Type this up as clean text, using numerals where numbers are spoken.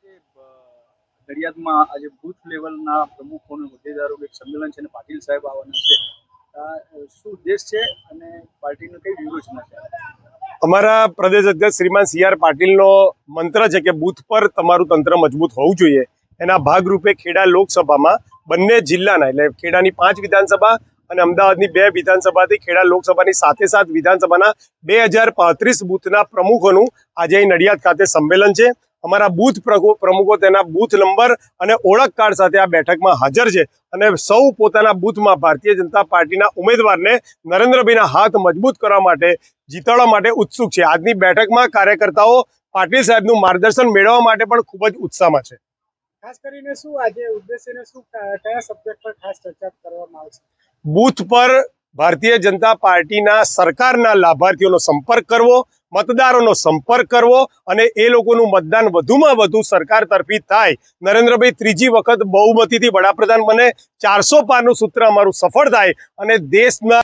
નડિયાદમાં આજે બૂથ લેવલના પ્રમુખો અને હોદ્દેદારો એક સંમેલન છે અને પાટીલ સાહેબ આવવાના છે. શું ઉદ્દેશ છે અને પાર્ટીની કઈ વ્યૂહરચના છે? અમારા પ્રદેશ અધ્યક્ષ શ્રીમાન સી.આર. પાટીલનો મંત્ર છે કે બૂથ પર તમારું તંત્ર મજબૂત હોવું જોઈએ. એના ભાગરૂપે ખેડા લોકસભામાં બંને જિલ્લાના એટલે ખેડાની 5 વિધાનસભા અને અમદાવાદની 2 વિધાનસભાથી ખેડા લોકસભાની સાથે વિધાનસભાના 2035 બૂથના પ્રમુખોનું આજે અહીં નડિયાદ ખાતે સંમેલન છે. અમારા બૂથ પ્રમુખો તેના બૂથ નંબર અને ઓળખ કાર્ડ સાથે આ બેઠકમાં હાજર છે અને સૌ પોતાના બૂથમાં ભારતીય જનતા પાર્ટીના ઉમેદવારને નરેન્દ્રભાઈના હાથ મજબૂત કરવા માટે જીતાડવા માટે ઉત્સુક છે. આજની બેઠકમાં કાર્યકર્તાઓ પાટીલ સાહેબનું માર્ગદર્શન મેળવવા માટે પણ ખૂબ જ ઉત્સાહમાં છે. ખાસ કરીને શું આજે ઉદ્દેશ્યને શું કયા સબ્જેક્ટ પર ખાસ ચર્ચા કરવામાં આવશે? બૂથ પર ભારતીય જનતા પાર્ટીના સરકારના લાભાર્થીઓનો સંપર્ક કરવો, મતદારોનો સંપર્ક કરવો અને એ લોકોનું મતદાન વધુમાં વધુ સરકાર તરફી થાય. નરેન્દ્રભાઈ ત્રીજી વખત બહુમતીથી વડાપ્રધાન બને, 400 પારનું સૂત્ર અમારું સફળ થાય અને દેશના